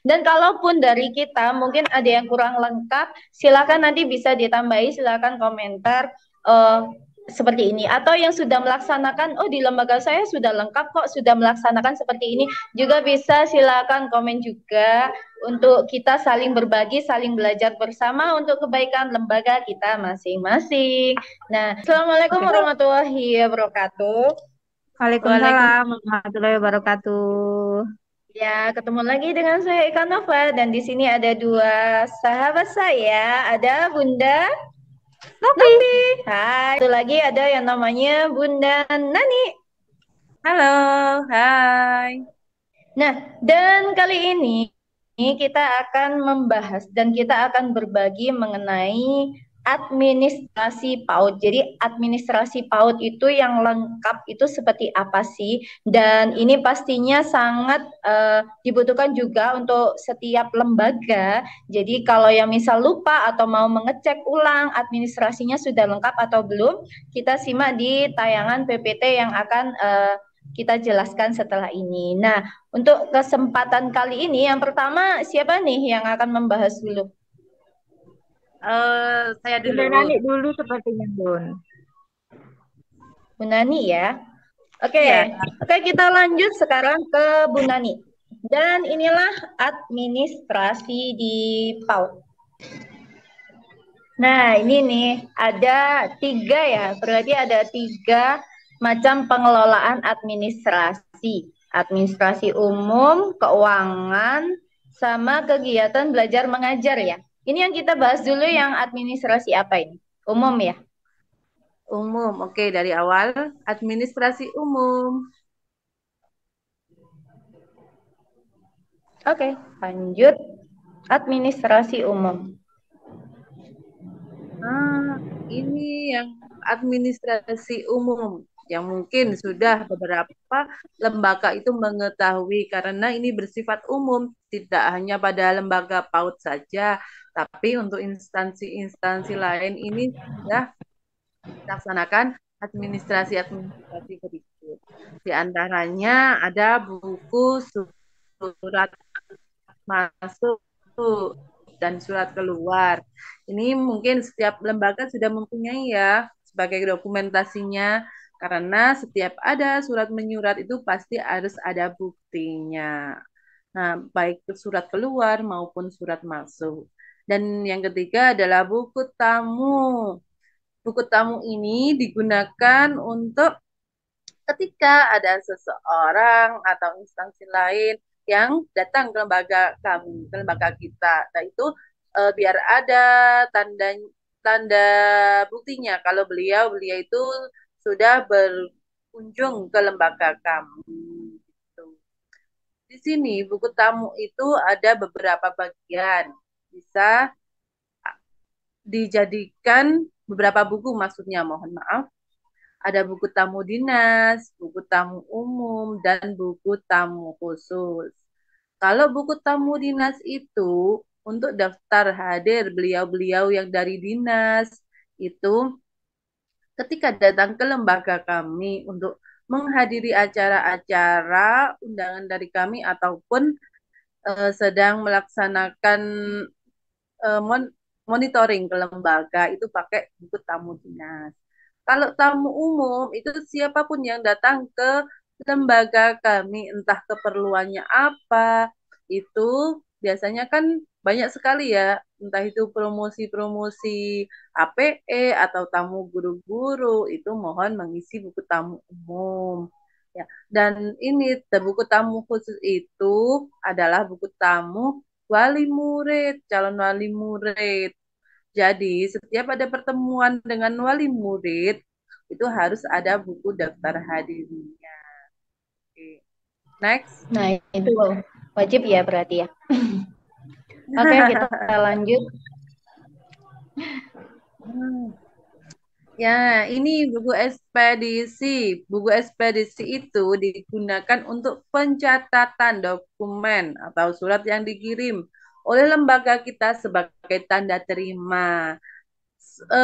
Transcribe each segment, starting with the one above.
Dan kalaupun dari kita mungkin ada yang kurang lengkap, silakan nanti bisa ditambahi, silakan komentar eh, seperti ini. Atau yang sudah melaksanakan, oh di lembaga saya sudah lengkap kok, sudah melaksanakan seperti ini, juga bisa silakan komen juga untuk kita saling berbagi, saling belajar bersama untuk kebaikan lembaga kita masing-masing. Nah, Assalamualaikum Oke. warahmatullahi wabarakatuh. Waalaikumsalam warahmatullahi wabarakatuh. Ya, ketemu lagi dengan saya Eka Nova dan di sini ada dua sahabat saya, ada Bunda Novi. Novi. Hai, satu lagi ada yang namanya Bunda Nani. Halo, hai. Nah, dan kali ini kita akan membahas dan kita akan berbagi mengenai administrasi PAUD. Jadi administrasi PAUD itu yang lengkap itu seperti apa sih? Dan ini pastinya sangat dibutuhkan juga untuk setiap lembaga. Jadi kalau yang misal lupa atau mau mengecek ulang administrasinya sudah lengkap atau belum, kita simak di tayangan PPT yang akan kita jelaskan setelah ini. Nah, untuk kesempatan kali ini, yang pertama siapa nih yang akan membahas dulu? Saya Bunda dulu. Nani dulu sepertinya, Bun. Bu Nani ya. Oke, Ya, oke kita lanjut sekarang ke Bu Nani. Dan inilah administrasi di PAUD. Nah, ini nih ada tiga ya, berarti ada tiga macam pengelolaan administrasi. Administrasi umum, keuangan, sama kegiatan belajar mengajar ya. Ini yang kita bahas dulu yang administrasi apa ini? Umum ya. umum. Oke, dari awal administrasi umum. Oke, lanjut administrasi umum. Ah, ini yang administrasi umum yang mungkin sudah beberapa lembaga itu mengetahui karena ini bersifat umum, tidak hanya pada lembaga PAUD saja, tapi untuk instansi-instansi lain ini sudah dilaksanakan administrasi-administrasi berikut. Di antaranya ada buku surat masuk dan surat keluar. Ini mungkin setiap lembaga sudah mempunyai ya sebagai dokumentasinya karena setiap ada surat menyurat itu pasti harus ada buktinya. Nah, baik surat keluar maupun surat masuk. Dan yang ketiga adalah buku tamu. Buku tamu ini digunakan untuk ketika ada seseorang atau instansi lain yang datang ke lembaga kami, ke lembaga kita, nah itu biar ada tanda tanda buktinya kalau beliau itu sudah berkunjung ke lembaga kami. Gitu. Di sini buku tamu itu ada beberapa bagian, bisa dijadikan beberapa buku maksudnya, mohon maaf. Ada buku tamu dinas, buku tamu umum, dan buku tamu khusus. Kalau buku tamu dinas itu untuk daftar hadir beliau-beliau yang dari dinas itu ketika datang ke lembaga kami untuk menghadiri acara-acara undangan dari kami ataupun sedang melaksanakan monitoring ke lembaga itu pakai buku tamu dinas. Kalau tamu umum itu siapapun yang datang ke lembaga kami, entah keperluannya apa, itu biasanya kan banyak sekali ya, entah itu promosi-promosi APE atau tamu guru-guru, itu mohon mengisi buku tamu umum. Ya, dan ini buku tamu khusus itu adalah buku tamu wali murid, calon wali murid. Jadi, setiap ada pertemuan dengan wali murid, itu harus ada buku daftar hadirnya. Oke. Next. Nah, itu wajib ya berarti ya. Oke, kita lanjut. Ya, ini buku ekspedisi. Buku ekspedisi itu digunakan untuk pencatatan dokumen atau surat yang dikirim oleh lembaga kita sebagai tanda terima.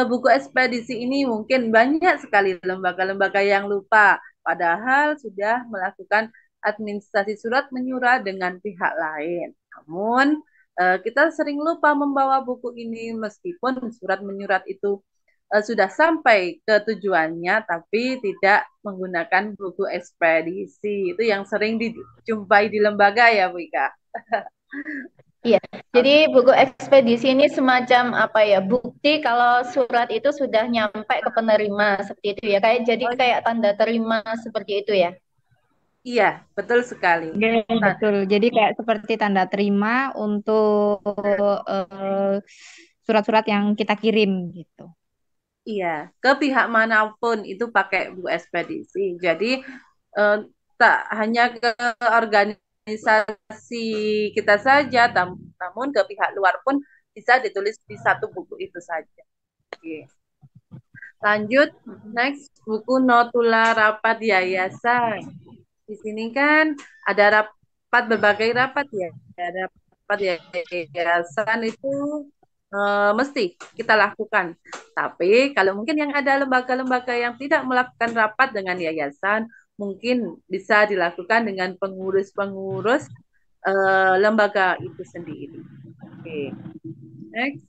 Buku ekspedisi ini mungkin banyak sekali lembaga-lembaga yang lupa, padahal sudah melakukan administrasi surat menyurat dengan pihak lain. Namun kita sering lupa membawa buku ini meskipun surat menyurat itu sudah sampai ke tujuannya, tapi tidak menggunakan buku ekspedisi. Itu yang sering dijumpai di lembaga ya, Bu Ika. Iya, jadi buku ekspedisi ini semacam apa ya, bukti kalau surat itu sudah nyampe ke penerima seperti itu ya, kayak jadi Oh kayak tanda terima seperti itu ya. iya, betul sekali. Ya, Nah, betul. Jadi kayak seperti tanda terima untuk eh, surat-surat yang kita kirim gitu. iya, ke pihak manapun itu pakai buku ekspedisi. Jadi eh, tak hanya ke organisasi kita saja, namun ke pihak luar pun bisa ditulis di satu buku itu saja. Oke. Lanjut, next buku notula rapat yayasan. Di sini kan ada rapat, berbagai rapat ya. Ada rapat yayasan itu mesti kita lakukan. Tapi kalau mungkin yang ada lembaga-lembaga yang tidak melakukan rapat dengan yayasan, mungkin bisa dilakukan dengan pengurus-pengurus lembaga itu sendiri. Oke, next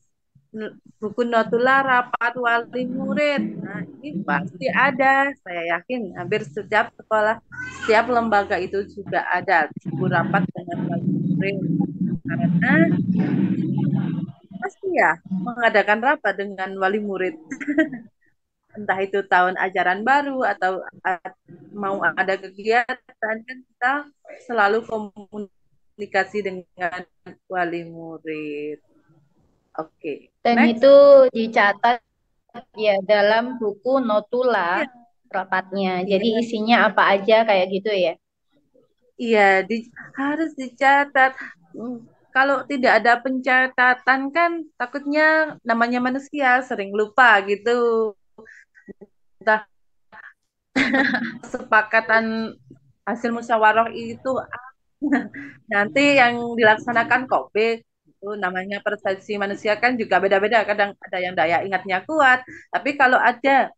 buku notula rapat wali murid. Nah, ini pasti ada. Saya yakin hampir setiap sekolah, setiap lembaga itu juga ada buku rapat dengan wali murid. Karena pasti ya mengadakan rapat dengan wali murid. Entah itu tahun ajaran baru atau mau ada kegiatan, kan kita selalu komunikasi dengan wali murid. Oke, Dan next. itu dicatat ya dalam buku notula Iya, rapatnya. Jadi iya. isinya apa aja kayak gitu ya. Iya, harus dicatat. Hmm, Kalau tidak ada pencatatan kan takutnya namanya manusia sering lupa gitu. Entah kesepakatan hasil musyawarah itu nanti yang dilaksanakan kok B, itu namanya persepsi manusia kan juga beda-beda. Kadang ada yang daya ingatnya kuat, tapi kalau ada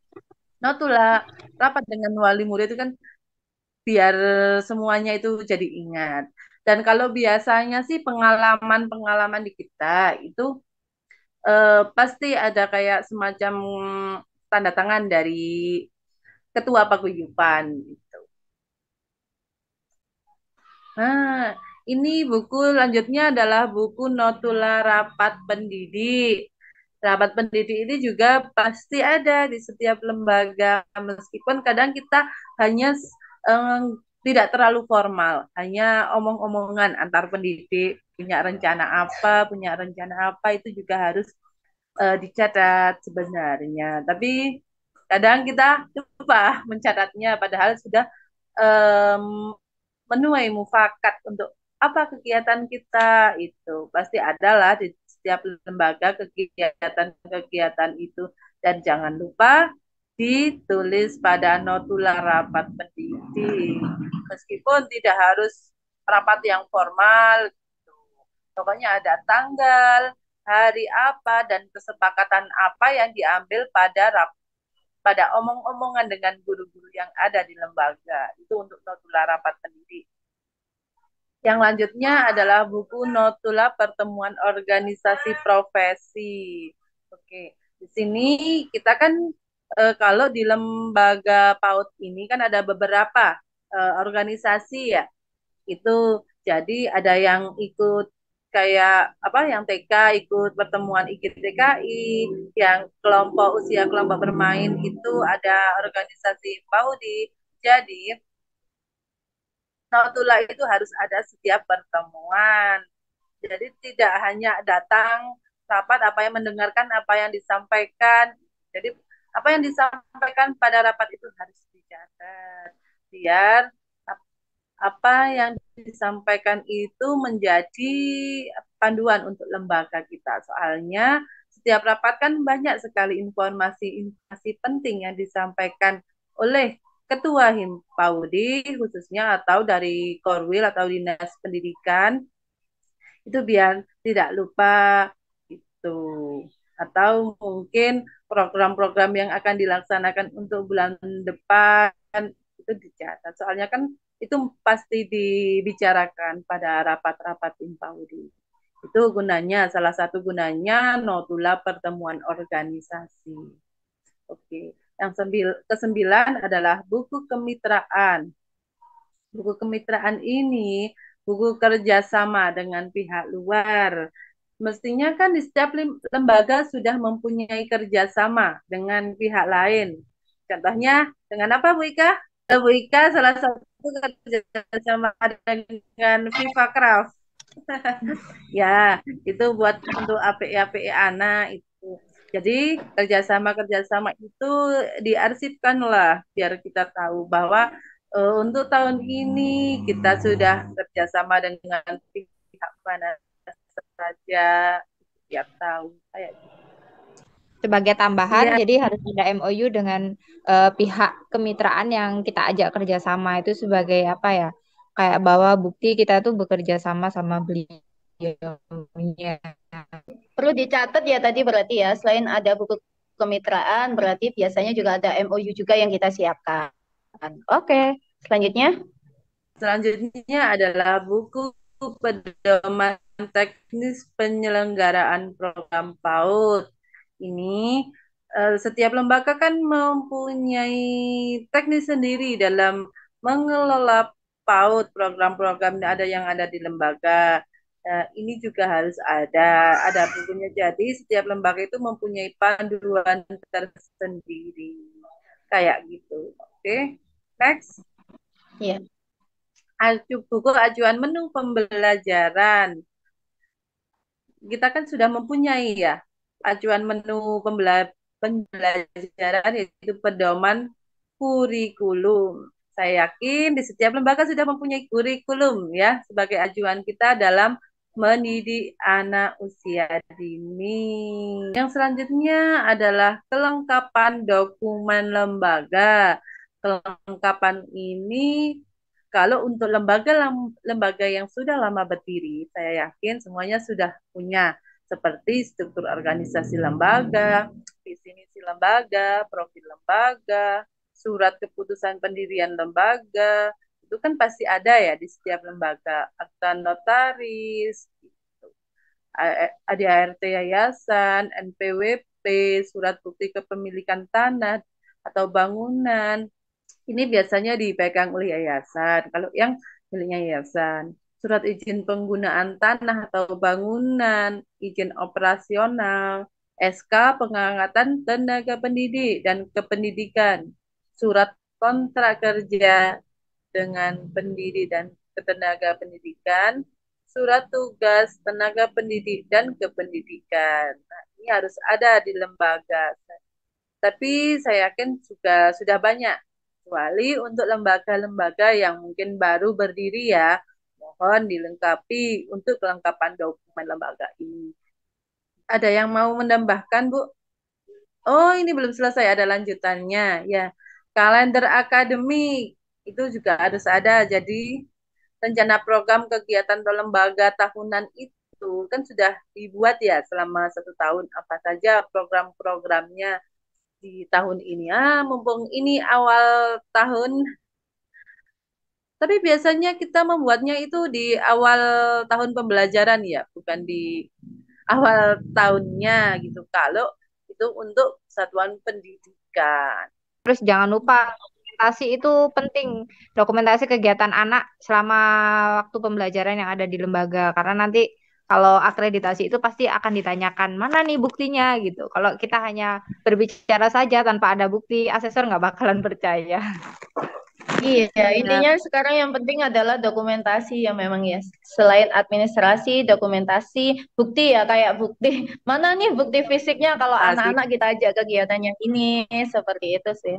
notula rapat dengan wali murid itu kan biar semuanya itu jadi ingat. Dan kalau biasanya sih pengalaman-pengalaman di kita itu pasti ada kayak semacam tanda tangan dari ketua paguyuban. Nah, ini buku lanjutnya adalah buku Notula Rapat Pendidik. Rapat pendidik ini juga pasti ada di setiap lembaga, meskipun kadang kita hanya eh, tidak terlalu formal, hanya omong-omongan antar pendidik, punya rencana apa itu juga harus dicatat sebenarnya. Tapi kadang kita lupa mencatatnya, padahal sudah em, menuai mufakat untuk apa kegiatan kita itu pasti adalah di setiap lembaga kegiatan-kegiatan itu, dan jangan lupa ditulis pada notula rapat pendidik meskipun tidak harus rapat yang formal gitu. Pokoknya ada tanggal, hari apa, dan kesepakatan apa yang diambil pada omong-omongan dengan guru-guru yang ada di lembaga. Itu untuk notula rapat pendidik. Yang lanjutnya adalah buku Notula Pertemuan Organisasi Profesi. Oke, di sini kita kan kalau di lembaga PAUD ini kan ada beberapa organisasi ya. Itu jadi ada yang ikut kayak apa, yang TK ikut pertemuan IKIT TKI, yang kelompok usia kelompok bermain itu ada organisasi PAUDI. Jadi Notula itu harus ada setiap pertemuan. Jadi tidak hanya datang rapat, apa yang mendengarkan apa yang disampaikan. Jadi apa yang disampaikan pada rapat itu harus dicatat biar apa yang disampaikan itu menjadi panduan untuk lembaga kita. Soalnya setiap rapat kan banyak sekali informasi-informasi penting yang disampaikan oleh Ketua Himpaudi khususnya, atau dari Korwil atau Dinas Pendidikan, itu biar tidak lupa itu. Atau mungkin program-program yang akan dilaksanakan untuk bulan depan itu dicatat. Soalnya kan itu pasti dibicarakan pada rapat-rapat Impaudi. Itu gunanya, salah satu gunanya notula pertemuan organisasi. Oke. Yang kesembilan adalah buku kemitraan. Buku kemitraan ini buku kerjasama dengan pihak luar. Mestinya kan di setiap lembaga sudah mempunyai kerjasama dengan pihak lain. Contohnya dengan apa Bu Ika? Bu Ika salah satu kerjasama dengan Viva Craft. Ya, itu buat untuk API-API anak itu. Jadi kerjasama-kerjasama itu diarsipkan lah biar kita tahu bahwa untuk tahun ini kita sudah kerjasama dengan pihak mana saja tiap tahun kayak gitu. Sebagai tambahan, Iya, jadi harus ada MOU dengan pihak kemitraan yang kita ajak kerjasama itu sebagai apa ya? Kayak bahwa bukti kita tuh bekerja sama sama beliaunya. Perlu dicatat ya tadi berarti ya, selain ada buku kemitraan, berarti biasanya juga ada MOU juga yang kita siapkan. Oke, selanjutnya. selanjutnya adalah buku pedoman teknis penyelenggaraan program PAUD. Ini setiap lembaga kan mempunyai teknis sendiri dalam mengelola PAUD, program-program ada yang ada di lembaga. Ini juga harus ada bukunya. Jadi setiap lembaga itu mempunyai panduan tersendiri, kayak gitu. Oke, next. Iya. Buku acuan menu pembelajaran. Kita kan sudah mempunyai ya acuan menu pembelajaran yaitu pedoman kurikulum. Saya yakin di setiap lembaga sudah mempunyai kurikulum ya sebagai acuan kita dalam mendidik anak usia dini. Yang selanjutnya adalah kelengkapan dokumen lembaga. Kelengkapan ini kalau untuk lembaga yang sudah lama berdiri, saya yakin semuanya sudah punya seperti struktur organisasi lembaga, visi misi lembaga, profil lembaga, surat keputusan pendirian lembaga, itu kan pasti ada ya di setiap lembaga, akta notaris, gitu. ADART yayasan, NPWP, surat bukti kepemilikan tanah atau bangunan, ini biasanya dipegang oleh yayasan. Kalau yang miliknya yayasan, surat izin penggunaan tanah atau bangunan, izin operasional, SK pengangkatan tenaga pendidik dan kependidikan, surat kontrak kerja dengan pendidik dan ketenaga pendidikan, surat tugas tenaga pendidik dan kependidikan. Nah, ini harus ada di lembaga. Tapi saya yakin juga sudah banyak, kecuali untuk lembaga-lembaga yang mungkin baru berdiri ya, mohon dilengkapi untuk kelengkapan dokumen lembaga ini. Ada yang mau menambahkan, Bu? Oh, ini belum selesai, ada lanjutannya. Ya, kalender akademik itu juga harus ada. Jadi, rencana program kegiatan atau lembaga tahunan itu kan sudah dibuat ya selama 1 tahun. Apa saja program-programnya di tahun ini. Mumpung ini awal tahun, tapi biasanya kita membuatnya itu di awal tahun pembelajaran ya, bukan di awal tahunnya gitu. Kalau itu untuk satuan pendidikan. Terus jangan lupa dokumentasi itu penting. Dokumentasi kegiatan anak selama waktu pembelajaran yang ada di lembaga. Karena nanti kalau akreditasi itu pasti akan ditanyakan, mana nih buktinya gitu. Kalau kita hanya berbicara saja tanpa ada bukti, asesor nggak bakalan percaya. Iya, Ya, intinya sekarang yang penting adalah dokumentasi ya memang ya. Selain administrasi, dokumentasi, bukti ya kayak bukti. Mana nih bukti fisiknya kalau asik. anak-anak kita ajak kegiatan yang ini, seperti itu sih.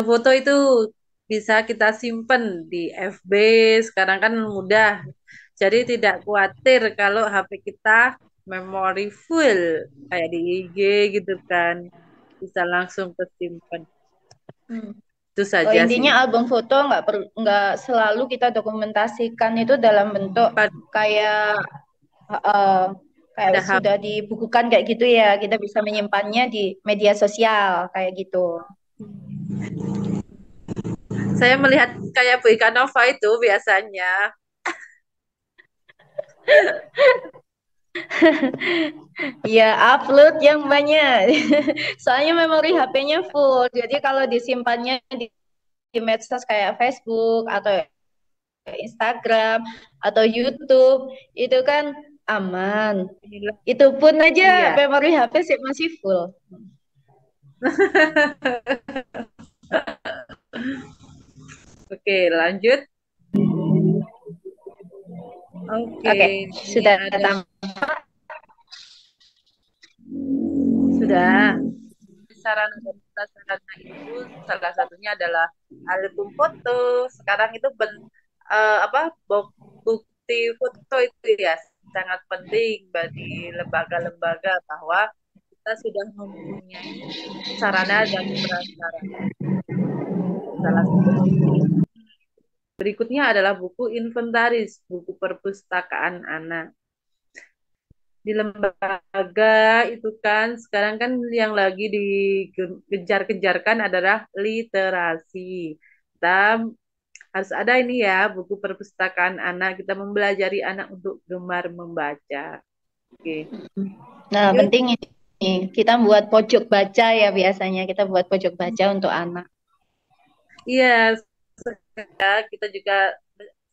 Foto itu bisa kita simpen di FB, sekarang kan mudah. Jadi tidak khawatir kalau HP kita memori full kayak di IG gitu kan. Bisa langsung kesimpan. Hmm. Itu Oh, saja sih. intinya album foto nggak selalu kita dokumentasikan itu dalam bentuk kayak eh, kayak Pada HP. sudah dibukukan kayak gitu ya. Kita bisa menyimpannya di media sosial kayak gitu. Saya melihat kayak Bu Ika Nova itu biasanya. Ya, upload yang banyak. Soalnya memori HP-nya full. Jadi kalau disimpannya di medsos kayak Facebook atau Instagram atau YouTube itu kan aman. Inilah, Itu pun aja iya. memori HP sih masih full. Oke, lanjut. Oke, Oke, ini sudah ada tamat. sudah. Sarana dan prasarana itu salah satunya adalah album foto. Sekarang itu bukti foto itu ya sangat penting bagi lembaga-lembaga bahwa kita sudah mempunyai sarana dan prasarana. Salah satunya ini. Berikutnya adalah buku inventaris, buku perpustakaan anak. Di lembaga itu kan sekarang kan yang lagi dikejar-kejarkan adalah literasi. Kita harus ada ini ya buku perpustakaan anak, kita mempelajari anak untuk gemar membaca. Oke. Nah, Lanjut. penting ini kita buat pojok baca ya biasanya kita buat pojok baca untuk anak. Iya, kita juga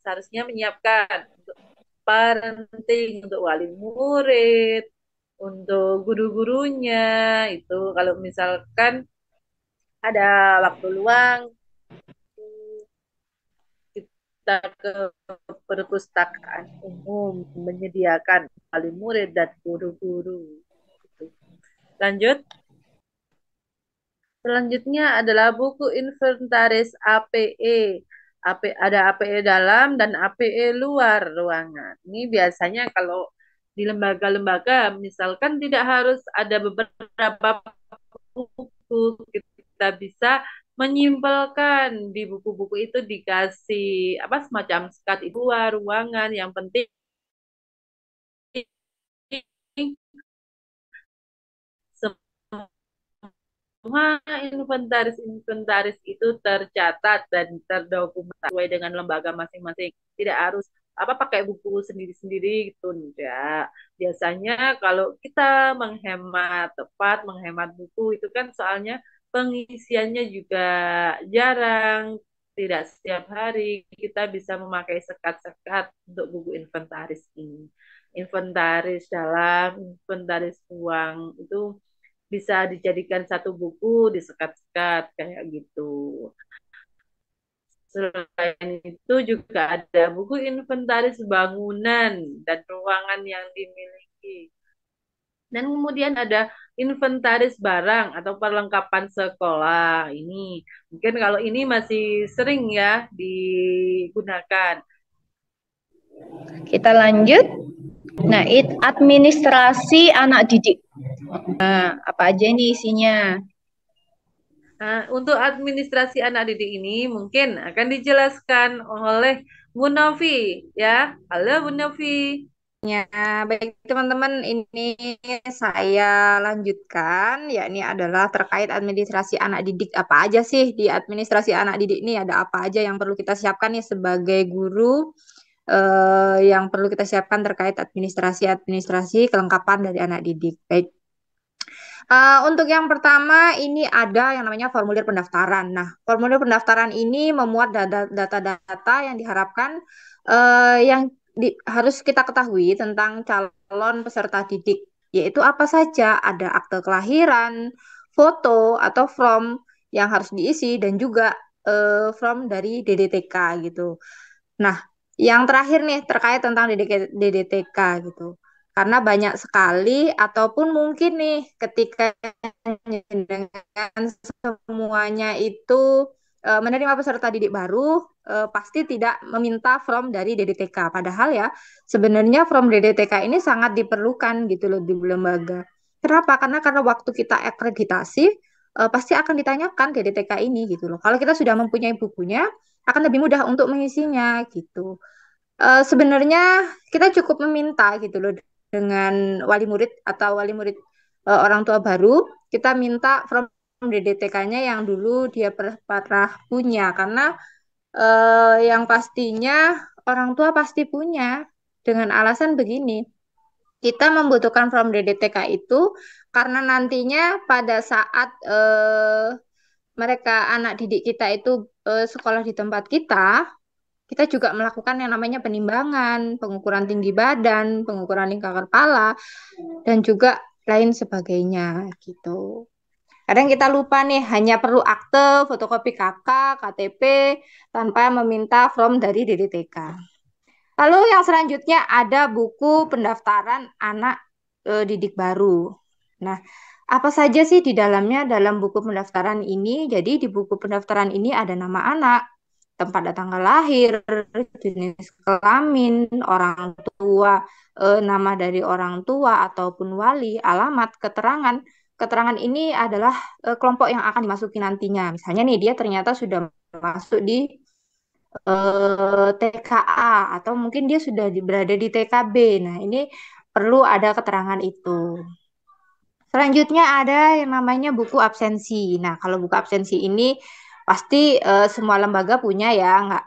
seharusnya menyiapkan untuk parenting, untuk wali murid, untuk guru-gurunya itu kalau misalkan ada waktu luang kita ke perpustakaan umum menyediakan wali murid dan guru-guru. Lanjut. Selanjutnya adalah buku inventaris APE. Ada APE dalam dan APE luar ruangan. Ini biasanya kalau di lembaga-lembaga, misalkan tidak harus ada beberapa buku, kita bisa menyimpulkan di buku-buku itu dikasih apa semacam skat itu luar ruangan. Yang penting semua inventaris itu tercatat dan terdokumentasi sesuai dengan lembaga masing-masing. Tidak harus apa pakai buku sendiri-sendiri gitu enggak. Biasanya kalau kita menghemat tepat, menghemat buku itu kan soalnya pengisiannya juga jarang, tidak setiap hari kita bisa memakai sekat-sekat untuk buku inventaris ini. Inventaris dalam, inventaris uang itu bisa dijadikan satu buku disekat-sekat kayak gitu. Selain itu juga ada buku inventaris bangunan dan ruangan yang dimiliki. Dan kemudian ada inventaris barang atau perlengkapan sekolah. Ini mungkin kalau ini masih sering ya digunakan. Kita lanjut. Nah, administrasi anak didik. Nah, apa aja nih isinya? Nah, untuk administrasi anak didik ini mungkin akan dijelaskan oleh Bu Novi ya. Halo Bu Novi. Ya, baik teman-teman, ini saya lanjutkan, yakni adalah terkait administrasi anak didik. Apa aja sih di administrasi anak didik ini? Ada apa aja yang perlu kita siapkan nih sebagai guru, yang perlu kita siapkan terkait administrasi kelengkapan dari anak didik. Baik. Untuk yang pertama ini ada yang namanya formulir pendaftaran. Nah, formulir pendaftaran ini memuat data-data yang diharapkan yang harus kita ketahui tentang calon peserta didik, yaitu apa saja, ada akte kelahiran, foto atau form yang harus diisi dan juga form dari DDTK gitu. Nah, yang terakhir nih terkait tentang DDTK gitu. Karena banyak sekali ataupun mungkin nih ketika dengan semuanya itu menerima peserta didik baru pasti tidak meminta form dari DDTK. Padahal ya sebenarnya form DDTK ini sangat diperlukan gitu loh di lembaga. Kenapa? Karena waktu kita akreditasi pasti akan ditanyakan DDTK ini gitu loh. Kalau kita sudah mempunyai bukunya akan lebih mudah untuk mengisinya gitu. Sebenarnya kita cukup meminta gitu loh dengan wali murid atau wali murid orang tua baru, kita minta from DDTK-nya yang dulu dia pernah punya karena Yang pastinya orang tua pasti punya dengan alasan begini. Kita membutuhkan form DDTK itu karena nantinya pada saat mereka anak didik kita itu sekolah di tempat kita juga melakukan yang namanya penimbangan, pengukuran tinggi badan, pengukuran lingkar kepala, dan juga lain sebagainya gitu. Kadang kita lupa nih, hanya perlu akte, fotokopi KK, KTP, tanpa meminta form dari DDTK. Lalu yang selanjutnya ada buku pendaftaran anak didik baru. Nah, apa saja sih di dalamnya dalam buku pendaftaran ini? Jadi di buku pendaftaran ini ada nama anak, tempat dan tanggal lahir, jenis kelamin, orang tua, nama dari orang tua ataupun wali, alamat, keterangan. Keterangan ini adalah kelompok yang akan dimasuki nantinya. Misalnya nih dia ternyata sudah masuk di TKA atau mungkin dia sudah berada di TKB. Nah, ini perlu ada keterangan itu. Selanjutnya ada yang namanya buku absensi. Nah, kalau buku absensi ini pasti semua lembaga punya ya, nggak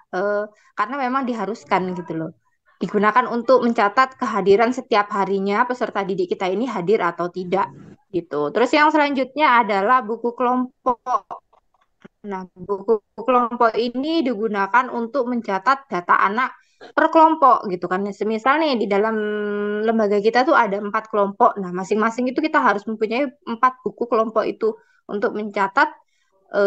karena memang diharuskan gitu loh. Digunakan untuk mencatat kehadiran setiap harinya peserta didik kita ini hadir atau tidak gitu. Terus yang selanjutnya adalah buku kelompok. Nah, buku kelompok ini digunakan untuk mencatat data anak per kelompok gitu kan. Semisal nih di dalam lembaga kita tuh ada 4 kelompok. Nah, masing-masing itu kita harus mempunyai 4 buku kelompok itu untuk mencatat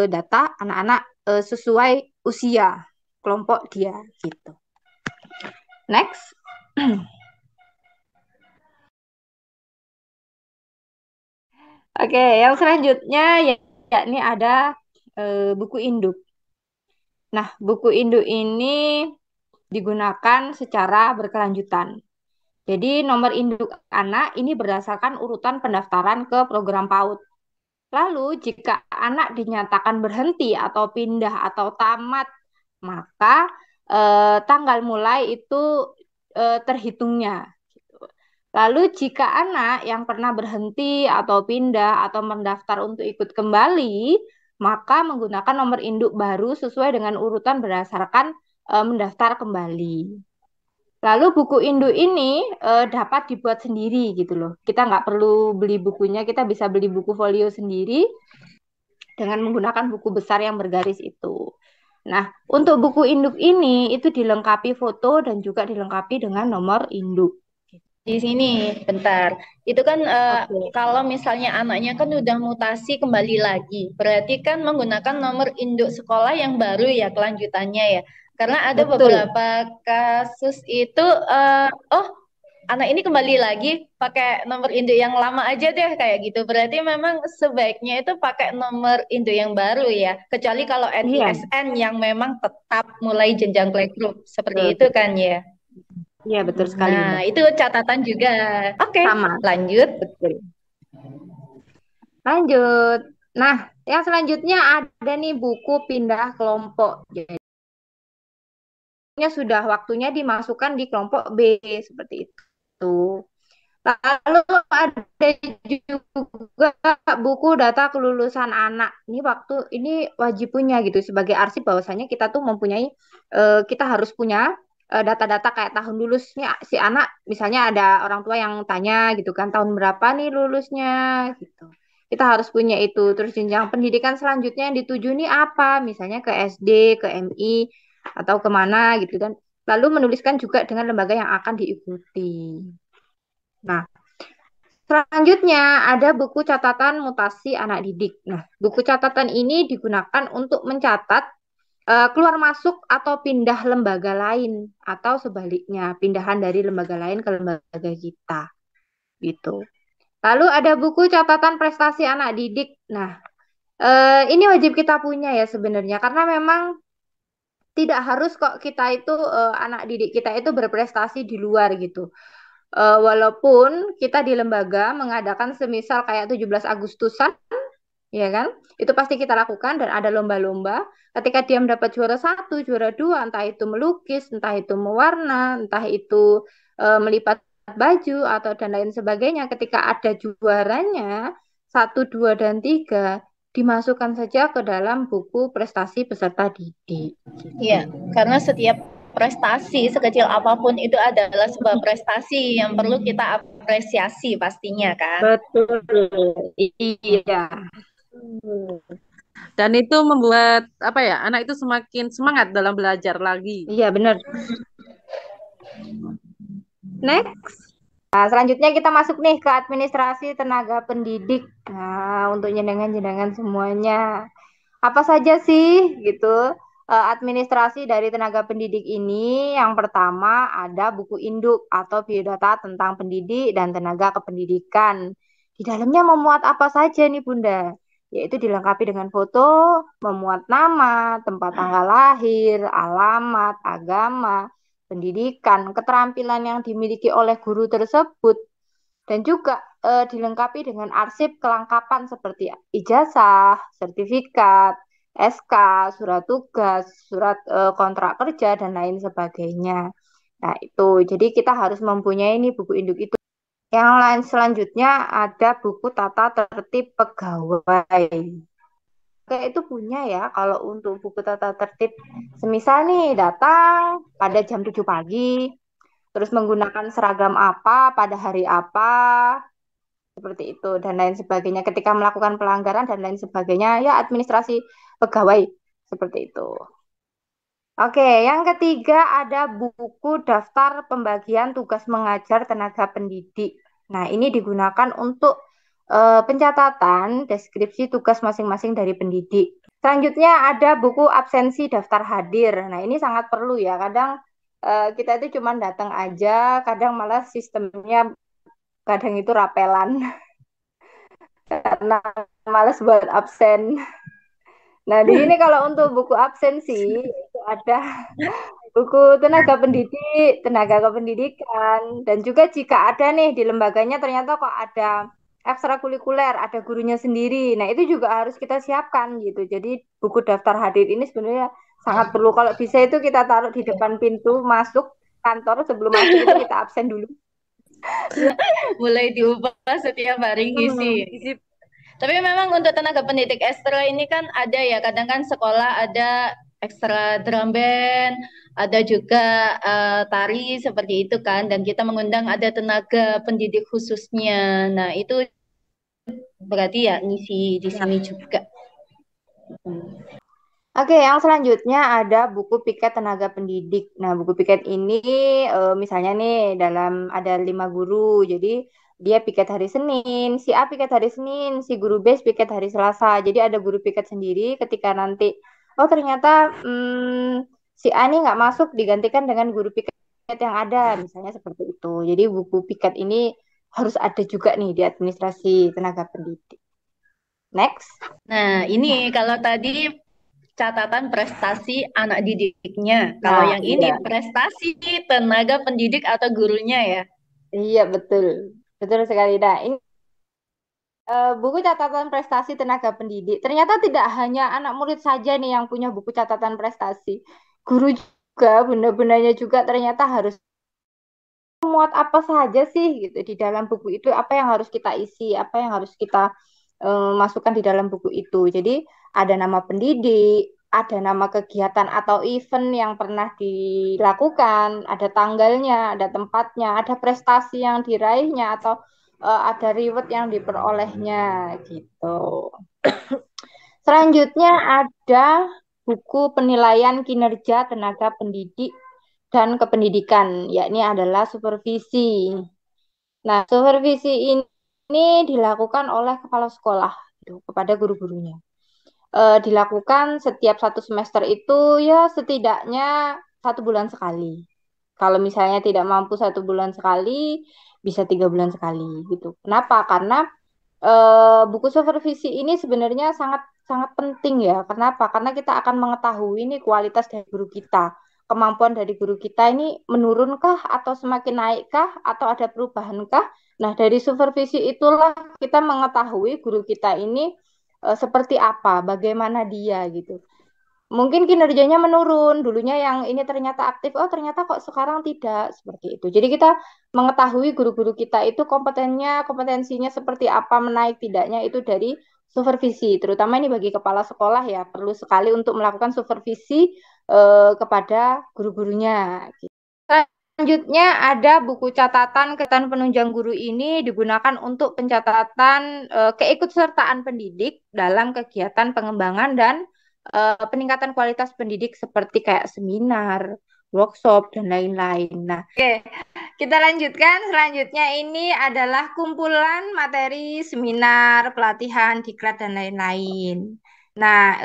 data anak-anak sesuai usia kelompok dia gitu. Next. Oke, yang selanjutnya yakni ada buku induk. Nah, buku induk ini digunakan secara berkelanjutan. Jadi nomor induk anak ini berdasarkan urutan pendaftaran ke program PAUD. Lalu jika anak dinyatakan berhenti atau pindah atau tamat, maka tanggal mulai itu terhitungnya. Lalu jika anak yang pernah berhenti atau pindah atau mendaftar untuk ikut kembali, maka menggunakan nomor induk baru sesuai dengan urutan berdasarkan mendaftar kembali. Lalu buku induk ini dapat dibuat sendiri gitu loh. Kita nggak perlu beli bukunya, kita bisa beli buku folio sendiri dengan menggunakan buku besar yang bergaris itu. Nah, untuk buku induk ini itu dilengkapi foto dan juga dilengkapi dengan nomor induk. Di sini, bentar. Itu kan Oke. kalau misalnya anaknya kan udah mutasi kembali lagi, berarti kan menggunakan nomor induk sekolah yang baru ya kelanjutannya ya. Karena ada Betul. beberapa kasus itu, oh anak ini kembali lagi pakai nomor induk yang lama aja deh kayak gitu. Berarti memang sebaiknya itu pakai nomor induk yang baru ya. Kecuali kalau Iya, NISN yang memang tetap mulai jenjang playgroup seperti betul, itu betul. kan ya. Iya, betul sekali, Nah, Mbak. itu catatan juga. Oke, Sama, lanjut. betul. Lanjut. Nah, yang selanjutnya ada nih buku pindah kelompok. Jadinya sudah waktunya dimasukkan di kelompok B seperti itu. Lalu ada juga buku data kelulusan anak. Ini wajib punya gitu sebagai arsip bahwasanya kita tuh mempunyai kita harus punya data-data kayak tahun lulusnya si anak. Misalnya ada orang tua yang tanya gitu kan tahun berapa nih lulusnya gitu. Kita harus punya itu. Terus jenjang pendidikan selanjutnya yang dituju nih apa? Misalnya ke SD, ke MI atau kemana gitu kan. Lalu menuliskan juga dengan lembaga yang akan diikuti. Nah, selanjutnya ada buku catatan mutasi anak didik. Nah, buku catatan ini digunakan untuk mencatat keluar masuk atau pindah lembaga lain atau sebaliknya, pindahan dari lembaga lain ke lembaga kita gitu. Lalu ada buku catatan prestasi anak didik. Nah, ini wajib kita punya ya sebenarnya karena memang tidak harus kok kita itu anak didik kita itu berprestasi di luar gitu. Walaupun kita di lembaga mengadakan semisal kayak 17 Agustusan, ya kan? Itu pasti kita lakukan dan ada lomba-lomba. Ketika dia mendapat juara satu, juara dua, entah itu melukis, entah itu mewarna, entah itu melipat baju atau dan lain sebagainya. Ketika ada juaranya satu, dua, dan tiga, dimasukkan saja ke dalam buku prestasi peserta didik. Iya, Gitu. karena setiap prestasi sekecil apapun itu adalah sebuah prestasi yang perlu kita apresiasi pastinya kan. Betul. Iya. Dan itu membuat apa ya, anak itu semakin semangat dalam belajar lagi. Iya, benar. Next. Nah, selanjutnya kita masuk nih ke administrasi tenaga pendidik. Nah, untuk jenengan-jenengan semuanya, apa saja sih gitu administrasi dari tenaga pendidik ini? Yang pertama ada buku induk atau biodata tentang pendidik dan tenaga kependidikan. Di dalamnya memuat apa saja nih Bunda? Yaitu dilengkapi dengan foto, memuat nama, tempat tanggal lahir, alamat, agama, pendidikan, keterampilan yang dimiliki oleh guru tersebut, dan juga dilengkapi dengan arsip kelengkapan seperti ijazah, sertifikat, SK, surat tugas, surat kontrak kerja, dan lain sebagainya. Nah, itu. Jadi kita harus mempunyai ini buku induk itu. Yang lain selanjutnya ada buku tata tertib pegawai. Oke, itu punya ya kalau untuk buku tata tertib. Semisal nih datang pada jam 7 pagi, terus menggunakan seragam apa pada hari apa, seperti itu dan lain sebagainya. Ketika melakukan pelanggaran dan lain sebagainya, ya administrasi pegawai seperti itu. Oke, yang ketiga ada buku daftar pembagian tugas mengajar tenaga pendidik. Nah, ini digunakan untuk pencatatan deskripsi tugas masing-masing dari pendidik. Selanjutnya ada buku absensi daftar hadir. Nah, ini sangat perlu ya. Kadang kita itu cuma datang aja, kadang malah sistemnya kadang itu rapelan karena males buat absen. Nah, di sini kalau untuk buku absensi itu ada buku tenaga kependidikan, dan juga jika ada nih di lembaganya ternyata kok ada ekstrakurikuler, ada gurunya sendiri. Nah, itu juga harus kita siapkan gitu. Jadi buku daftar hadir ini sebenarnya sangat perlu. Kalau bisa itu kita taruh di depan pintu masuk kantor, sebelum masuk itu kita absen dulu. Mulai diubah setiap hari ngisi. Isi Tapi memang untuk tenaga pendidik ekstra ini kan ada ya, kadang kan sekolah ada ekstra drum band, ada juga tari seperti itu kan, dan kita mengundang ada tenaga pendidik khususnya. Nah, itu berarti ya ngisi di sini juga. Oke, yang selanjutnya ada buku piket tenaga pendidik. Nah, buku piket ini misalnya nih dalam ada 5 guru, jadi dia piket hari Senin, si A piket hari Senin, si guru B piket hari Selasa. Jadi ada guru piket sendiri ketika nanti, oh ternyata si A ini nggak masuk, digantikan dengan guru piket yang ada, misalnya seperti itu. Jadi buku piket ini harus ada juga nih di administrasi tenaga pendidik. Next. Nah, ini kalau tadi catatan prestasi anak didiknya. Kalau Nah, yang iya. ini prestasi tenaga pendidik atau gurunya ya. Iya, betul. Betul sekali. Nah, ini buku catatan prestasi tenaga pendidik. Ternyata tidak hanya anak murid saja nih yang punya buku catatan prestasi. Guru juga, bunda-bundanya juga ternyata harus muat apa saja sih gitu di dalam buku itu, apa yang harus kita isi, apa yang harus kita masukkan di dalam buku itu. Jadi ada nama pendidik, ada nama kegiatan atau event yang pernah dilakukan, ada tanggalnya, ada tempatnya, ada prestasi yang diraihnya atau ada reward yang diperolehnya gitu. Selanjutnya ada buku penilaian kinerja tenaga pendidik dan kependidikan, yakni adalah supervisi. Nah, supervisi ini dilakukan oleh kepala sekolah gitu, kepada guru-gurunya. Dilakukan setiap 1 semester itu ya setidaknya 1 bulan sekali. Kalau misalnya tidak mampu 1 bulan sekali, bisa 3 bulan sekali gitu. Kenapa? Karena buku supervisi ini sebenarnya sangat sangat penting ya. Kenapa? Karena kita akan mengetahui ini kualitas dari guru kita, kemampuan dari guru kita ini menurunkah atau semakin naikkah atau ada perubahankah. Nah, dari supervisi itulah kita mengetahui guru kita ini seperti apa, bagaimana dia gitu. Mungkin kinerjanya menurun, dulunya yang ini ternyata aktif, oh ternyata kok sekarang tidak, seperti itu. Jadi kita mengetahui guru-guru kita itu kompetensinya seperti apa, menaik tidaknya itu dari supervisi, terutama ini bagi kepala sekolah ya, perlu sekali untuk melakukan supervisi kepada guru-gurunya. Selanjutnya ada buku catatan kegiatan penunjang guru ini digunakan untuk pencatatan keikutsertaan pendidik dalam kegiatan pengembangan dan peningkatan kualitas pendidik seperti kayak seminar, workshop, dan lain-lain. Nah, oke, kita lanjutkan. Selanjutnya ini adalah kumpulan materi seminar, pelatihan, diklat, dan lain-lain. Nah,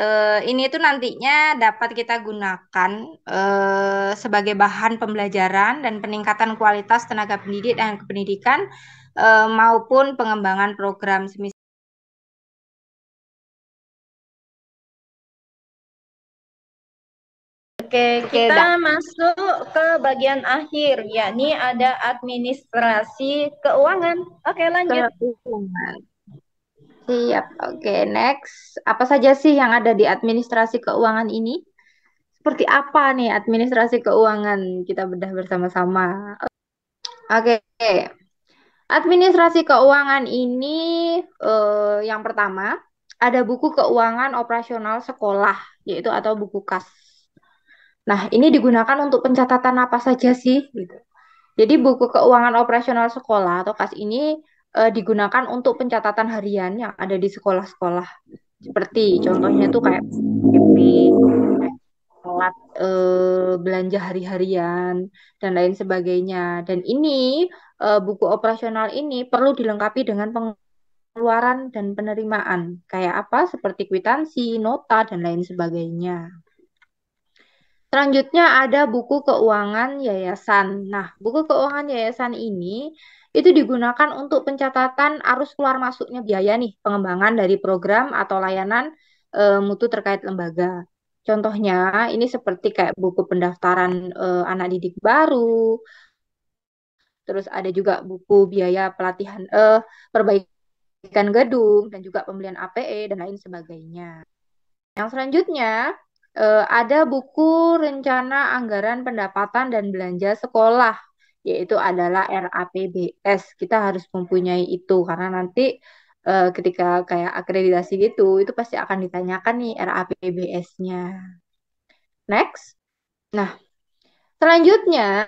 ini tuh nantinya dapat kita gunakan sebagai bahan pembelajaran dan peningkatan kualitas tenaga pendidik dan kependidikan maupun pengembangan program semisal. Oke, kita masuk ke bagian akhir, yakni ada administrasi keuangan. Oke, lanjut. Siap. Oke, next. Apa saja sih yang ada di administrasi keuangan ini? Seperti apa nih administrasi keuangan? Kita bedah bersama-sama. Oke. Administrasi keuangan ini yang pertama ada buku keuangan operasional sekolah, yaitu atau buku kas. Nah, ini digunakan untuk pencatatan apa saja sih? Gitu. Jadi buku keuangan operasional sekolah atau kas ini digunakan untuk pencatatan harian yang ada di sekolah-sekolah. Seperti contohnya tuh kayak PP, alat belanja hari-harian dan lain sebagainya. Dan ini buku operasional ini perlu dilengkapi dengan pengeluaran dan penerimaan. Kayak apa? Seperti kwitansi, nota, dan lain sebagainya. Selanjutnya ada buku keuangan yayasan. Nah, buku keuangan yayasan ini itu digunakan untuk pencatatan arus keluar masuknya biaya nih, pengembangan dari program atau layanan mutu terkait lembaga. Contohnya ini seperti kayak buku pendaftaran anak didik baru, terus ada juga buku biaya pelatihan perbaikan gedung dan juga pembelian APE dan lain sebagainya. Yang selanjutnya ada buku rencana anggaran pendapatan dan belanja sekolah, yaitu adalah RAPBS. Kita harus mempunyai itu karena nanti ketika kayak akreditasi gitu, itu pasti akan ditanyakan nih RAPBS-nya. Next. Nah, selanjutnya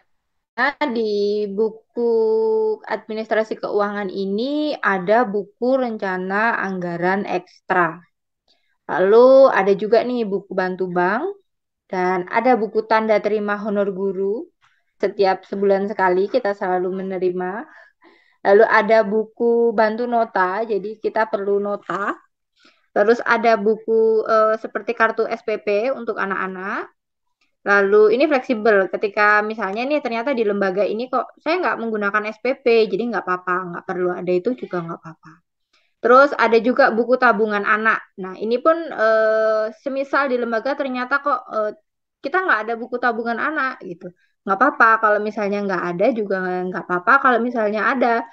di buku administrasi keuangan ini ada buku rencana anggaran ekstra. Lalu ada juga nih buku bantu bank dan ada buku tanda terima honor guru. Setiap sebulan sekali kita selalu menerima. Lalu ada buku bantu nota, jadi kita perlu nota. Terus ada buku seperti kartu SPP untuk anak-anak. Lalu ini fleksibel ketika misalnya nih ternyata di lembaga ini kok saya nggak menggunakan SPP, jadi nggak apa-apa, nggak perlu ada itu juga nggak apa-apa. Terus ada juga buku tabungan anak. Nah ini pun semisal di lembaga ternyata kok kita nggak ada buku tabungan anak gitu. Nggak apa-apa kalau misalnya nggak ada juga nggak apa-apa kalau misalnya ada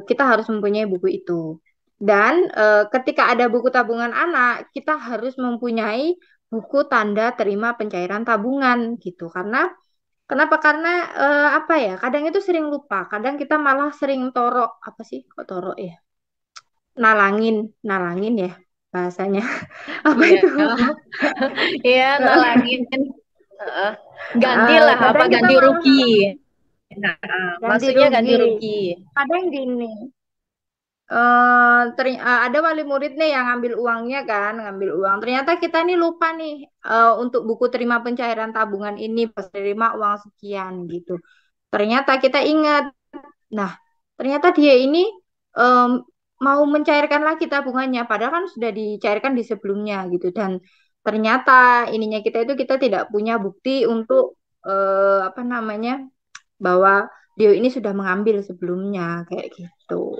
kita harus mempunyai buku itu. Dan ketika ada buku tabungan anak kita harus mempunyai buku tanda terima pencairan tabungan gitu. Kenapa? Karena apa ya? Kadang itu sering lupa. Kadang kita malah sering torok. Apa sih? Kok torok ya? Nalangin ya bahasanya. Apa Iya. itu? Iya, nalangin. Gantilah apa Kadang kita ganti malah rugi. Nah, ganti maksudnya ganti rugi. rugi. Kadang gini, ada wali murid nih yang ngambil uangnya kan, ngambil uang. Ternyata kita nih lupa nih untuk buku terima pencairan tabungan ini pas terima uang sekian gitu. Ternyata kita ingat. Nah, ternyata dia ini em, mau mencairkan lagi tabungannya, padahal kan sudah dicairkan di sebelumnya gitu. Dan ternyata ininya kita tidak punya bukti untuk apa namanya bahwa dia ini sudah mengambil sebelumnya kayak gitu.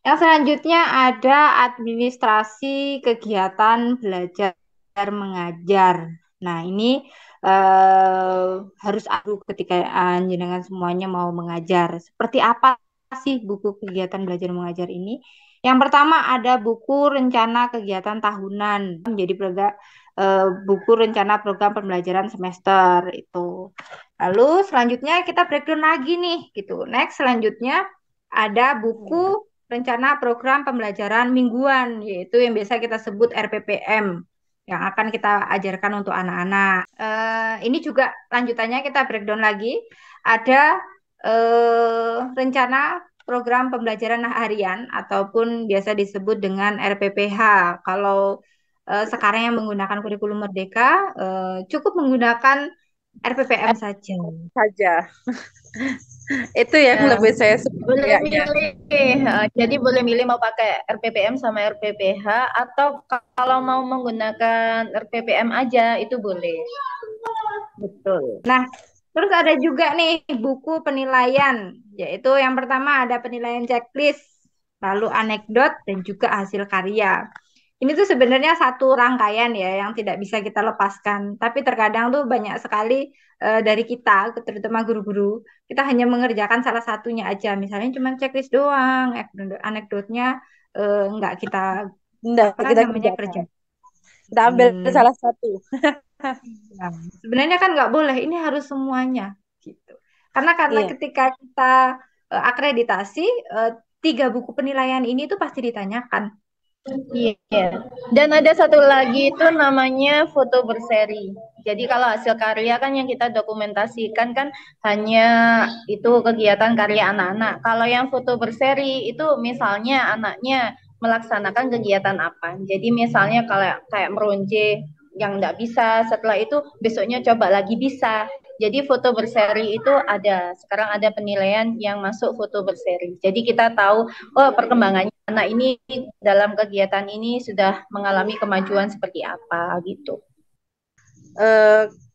Yang selanjutnya ada administrasi kegiatan belajar mengajar. Nah, ini harus aku ketika jenengan semuanya mau mengajar. Seperti apa sih buku kegiatan belajar mengajar ini? Yang pertama ada buku rencana kegiatan tahunan, menjadi buku rencana program pembelajaran semester itu. Lalu selanjutnya kita breakdown lagi nih gitu. Next selanjutnya ada buku rencana program pembelajaran mingguan, yaitu yang biasa kita sebut RPPM, yang akan kita ajarkan untuk anak-anak. Ini juga lanjutannya kita breakdown lagi. Ada rencana program pembelajaran harian ataupun biasa disebut dengan RPPH. Kalau sekarang yang menggunakan kurikulum Merdeka, cukup menggunakan RPPM saja. Saja. Itu yang Ya, lebih saya suka boleh kayaknya. milih. Jadi boleh milih mau pakai RPPM sama RPPH atau kalau mau menggunakan RPPM aja itu boleh. Betul. Nah, terus ada juga nih buku penilaian, yaitu yang pertama ada penilaian checklist, lalu anekdot, dan juga hasil karya. Ini tuh sebenarnya satu rangkaian ya yang tidak bisa kita lepaskan. Tapi terkadang tuh banyak sekali dari kita, terutama guru-guru, kita hanya mengerjakan salah satunya aja. Misalnya cuma checklist doang, anekdotnya nggak kita Enggak, apa kita namanya kerjakan. kerja. Kita ambil Hmm, salah satu. nah, sebenarnya kan nggak boleh, ini harus semuanya gitu. Karena Iya. ketika kita akreditasi, eh, 3 buku penilaian ini tuh pasti ditanyakan. Iya. Dan ada satu lagi itu namanya foto berseri. Jadi kalau hasil karya kan yang kita dokumentasikan kan hanya itu kegiatan karya anak-anak. Kalau yang foto berseri itu misalnya anaknya melaksanakan kegiatan apa. Jadi misalnya kalau kayak meronje yang enggak bisa, setelah itu besoknya coba lagi bisa. Jadi foto berseri itu ada. Sekarang ada penilaian yang masuk foto berseri. Jadi kita tahu oh perkembangannya anak ini dalam kegiatan ini sudah mengalami kemajuan seperti apa gitu.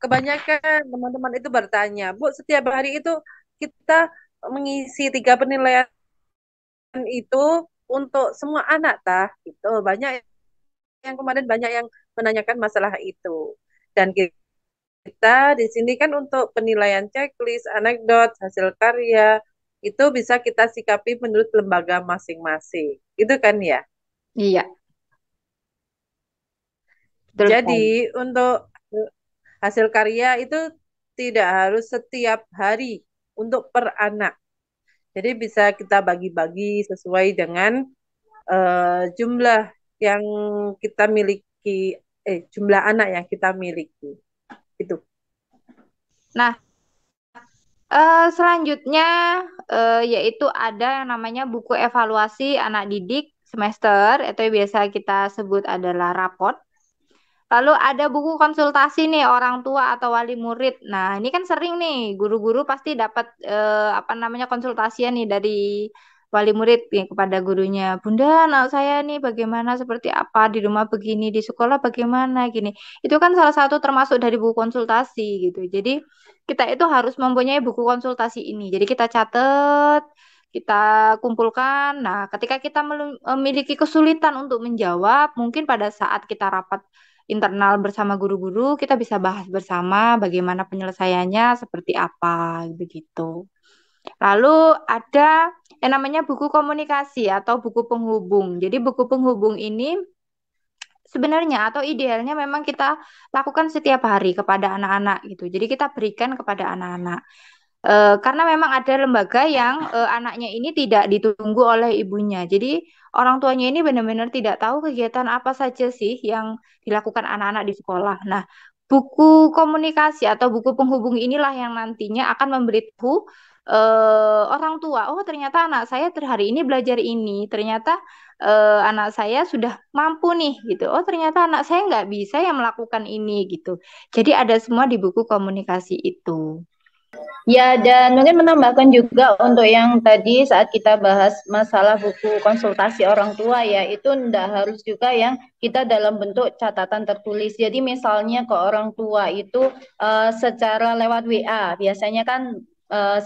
Kebanyakan teman-teman itu bertanya, Bu, setiap hari itu kita mengisi 3 penilaian itu untuk semua anak tah gitu. Banyak yang kemarin banyak yang menanyakan masalah itu. Dan kita di sini kan untuk penilaian checklist, anekdot, hasil karya itu bisa kita sikapi menurut lembaga masing-masing. Itu kan ya. Iya, betul Jadi sekali. untuk hasil karya itu tidak harus setiap hari untuk per anak. Jadi bisa kita bagi-bagi sesuai dengan jumlah yang kita miliki, jumlah anak yang kita miliki. Itu. Nah, selanjutnya yaitu ada yang namanya buku evaluasi anak didik semester, atau biasa kita sebut adalah rapot. Lalu ada buku konsultasi nih orang tua atau wali murid. Nah, ini kan sering nih guru-guru pasti dapat apa namanya konsultasian nih dari wali murid nih kepada gurunya. Bunda, anak saya nih bagaimana, seperti apa di rumah begini, di sekolah bagaimana gini. Itu kan salah satu termasuk dari buku konsultasi gitu. Jadi kita itu harus mempunyai buku konsultasi ini. Jadi kita catat, kita kumpulkan. Nah, ketika kita memiliki kesulitan untuk menjawab, mungkin pada saat kita rapat internal bersama guru-guru, kita bisa bahas bersama bagaimana penyelesaiannya seperti apa begitu. Lalu ada yang namanya buku komunikasi atau buku penghubung. Jadi buku penghubung ini sebenarnya atau idealnya memang kita lakukan setiap hari kepada anak-anak gitu. Jadi kita berikan kepada anak-anak. Karena memang ada lembaga yang anaknya ini tidak ditunggu oleh ibunya. Jadi orang tuanya ini benar-benar tidak tahu kegiatan apa saja sih yang dilakukan anak-anak di sekolah. Nah, buku komunikasi atau buku penghubung inilah yang nantinya akan memberitahu orang tua, oh ternyata anak saya hari ini belajar ini, ternyata anak saya sudah mampu nih gitu. Oh ternyata anak saya nggak bisa yang melakukan ini gitu. Jadi ada semua di buku komunikasi itu. Ya, dan mungkin menambahkan juga untuk yang tadi saat kita bahas masalah buku konsultasi orang tua ya, itu tidak harus juga yang kita dalam bentuk catatan tertulis. Jadi misalnya ke orang tua itu secara lewat WA, biasanya kan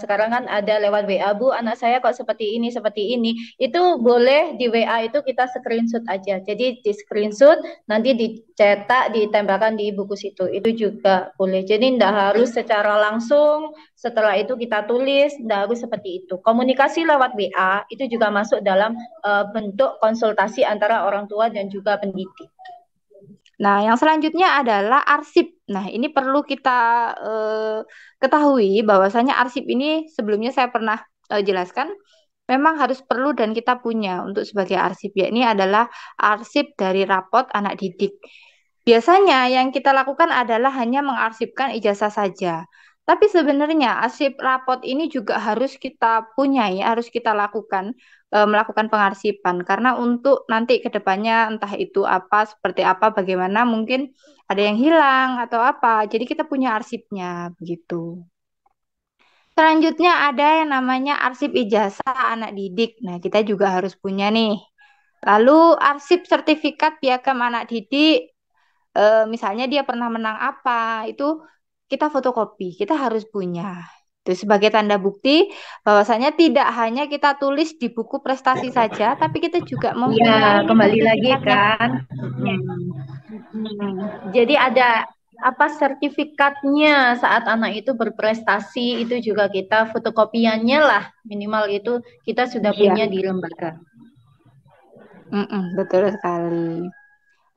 sekarang kan ada lewat WA, Bu, anak saya kok seperti ini, seperti ini. Itu boleh di WA itu kita screenshot aja. Jadi di screenshot, nanti dicetak, ditembakkan di buku situ. Itu juga boleh. Jadi tidak harus secara langsung setelah itu kita tulis, harus seperti itu. Komunikasi lewat WA itu juga masuk dalam bentuk konsultasi antara orang tua dan juga pendidik. Nah, yang selanjutnya adalah arsip. Nah, ini perlu kita ketahui bahwasanya arsip ini sebelumnya saya pernah jelaskan. memang harus perlu dan kita punya untuk sebagai arsip, yakni adalah arsip dari rapot anak didik. Biasanya yang kita lakukan adalah hanya mengarsipkan ijazah saja. Tapi sebenarnya arsip rapot ini juga harus kita punyai, harus kita lakukan, melakukan pengarsipan. Karena untuk nanti ke depannya entah itu apa, seperti apa, bagaimana, mungkin ada yang hilang atau apa. Jadi kita punya arsipnya, begitu. Selanjutnya ada yang namanya arsip ijazah anak didik. Nah, kita juga harus punya nih. Lalu arsip sertifikat piagam anak didik, misalnya dia pernah menang apa, itu kita fotokopi, kita harus punya. Itu sebagai tanda bukti bahwasanya tidak hanya kita tulis di buku prestasi saja, tapi kita juga Iya, mempunyai kembali lagi sertifikatnya. kan. Jadi ada apa sertifikatnya saat anak itu berprestasi itu juga kita fotokopiannya lah minimal itu kita sudah Iya, punya di lembaga. betul sekali.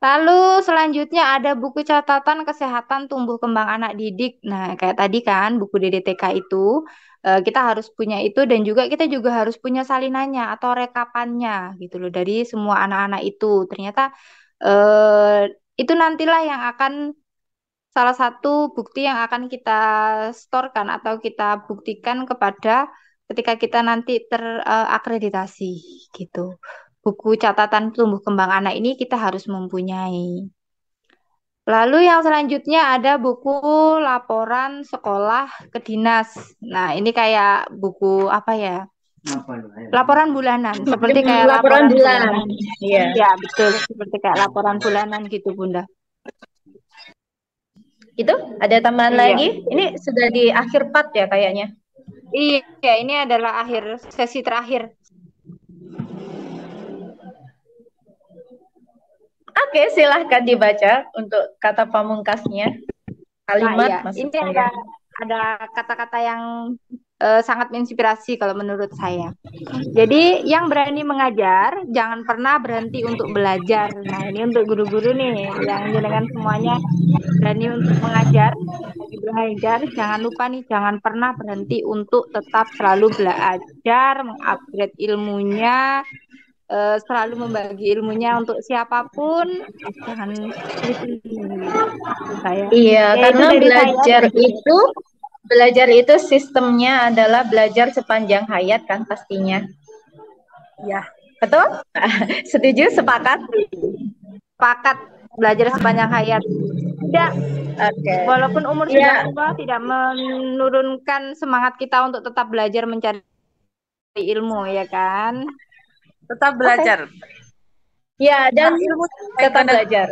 Lalu selanjutnya ada buku catatan kesehatan tumbuh kembang anak didik. Nah, kayak tadi kan buku DDTK itu kita harus punya itu dan juga kita juga harus punya salinannya atau rekapannya gitu loh dari semua anak-anak itu. Ternyata eh, itu nantilah yang akan salah satu bukti yang akan kita storekan atau kita buktikan kepada ketika kita nanti terakreditasi gitu. Buku catatan tumbuh kembang anak ini kita harus mempunyai. Lalu yang selanjutnya ada buku laporan sekolah ke dinas. Nah, ini kayak buku apa ya? Laporan bulanan, seperti kayak Laporan laporan bulan. bulanan. Iya. Ya, betul, seperti kayak laporan bulanan gitu, Bunda. Itu ada tambahan Iya. lagi? Ini sudah di akhir part ya kayaknya. Iya, ini adalah akhir sesi terakhir. Oke, silahkan dibaca untuk kata pamungkasnya. Nah, Kalimat iya, maksud ini saya. ada kata-kata yang sangat menginspirasi kalau menurut saya. Jadi, yang berani mengajar, jangan pernah berhenti untuk belajar. Nah, ini untuk guru-guru nih, yang jenengan semuanya berani untuk mengajar, lagi belajar, jangan lupa nih, jangan pernah berhenti untuk tetap selalu belajar, mengupgrade ilmunya, selalu membagi ilmunya untuk siapapun, jangan sulit ilmu. Itu saya. Iya, Ya, itu karena dari saya dan juga belajar itu sistemnya adalah belajar sepanjang hayat kan pastinya. Ya, Betul? Setuju? Sepakat? sepakat belajar sepanjang hayat. Tidak, Oke. walaupun umur sudah Ya, tua, tidak menurunkan semangat kita untuk tetap belajar mencari ilmu, ya kan? tetap Oke. belajar. ya dan Ilmu baik tetap mana? belajar.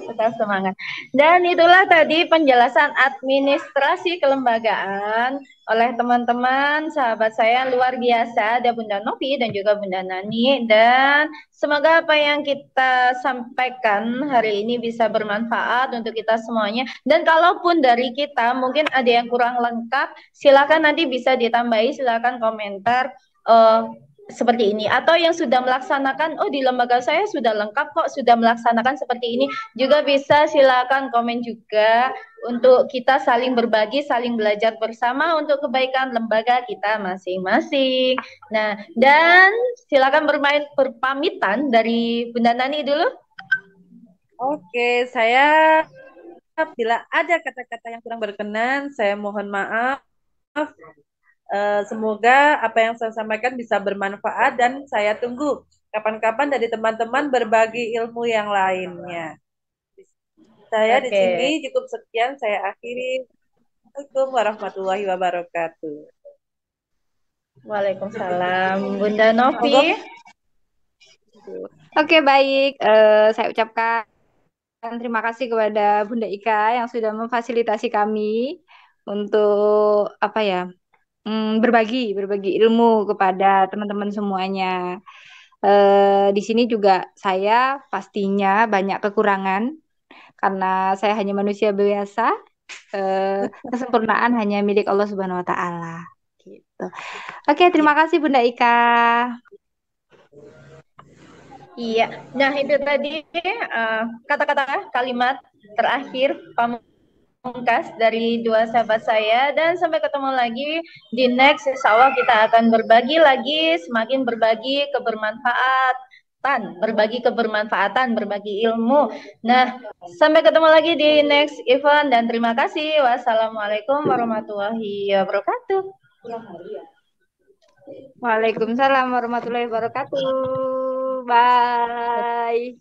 Tetap semangat. Dan itulah tadi penjelasan administrasi kelembagaan oleh teman-teman sahabat saya luar biasa, ada Bunda Novi dan juga Bunda Nani, dan semoga apa yang kita sampaikan hari ini bisa bermanfaat untuk kita semuanya. Dan kalaupun dari kita mungkin ada yang kurang lengkap, silakan nanti bisa ditambahi, silakan komentar seperti ini, atau yang sudah melaksanakan, oh di lembaga saya sudah lengkap kok, sudah melaksanakan seperti ini, juga bisa silakan komen juga untuk kita saling berbagi, saling belajar bersama untuk kebaikan lembaga kita masing-masing. Nah, dan silakan berpamitan dari Bunda Nani dulu. Oke, saya bila ada kata-kata yang kurang berkenan, saya mohon maaf. Semoga apa yang saya sampaikan bisa bermanfaat dan saya tunggu kapan-kapan dari teman-teman berbagi ilmu yang lainnya. Saya di sini Oke. cukup sekian, saya akhiri. Assalamualaikum warahmatullahi wabarakatuh. Waalaikumsalam. Bunda Novi. Monggo. Oke, baik. Saya ucapkan terima kasih kepada Bunda Ika yang sudah memfasilitasi kami untuk apa ya, berbagi ilmu kepada teman-teman semuanya. Di sini juga saya pastinya banyak kekurangan karena saya hanya manusia biasa. Kesempurnaan hanya milik Allah Subhanahu Wa Taala. Gitu. Oke, terima kasih Bunda Ika. Iya. Nah, itu tadi kata-kata kalimat terakhir pamungkas dari dua sahabat saya, dan sampai ketemu lagi di next. Insya Allah kita akan berbagi lagi, semakin berbagi kebermanfaatan, berbagi ilmu. Nah, sampai ketemu lagi di next event, dan terima kasih. Wassalamualaikum warahmatullahi wabarakatuh. Waalaikumsalam warahmatullahi wabarakatuh. Bye.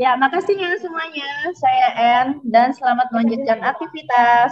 Ya, makasih ya semuanya. Saya En, dan selamat melanjutkan aktivitas.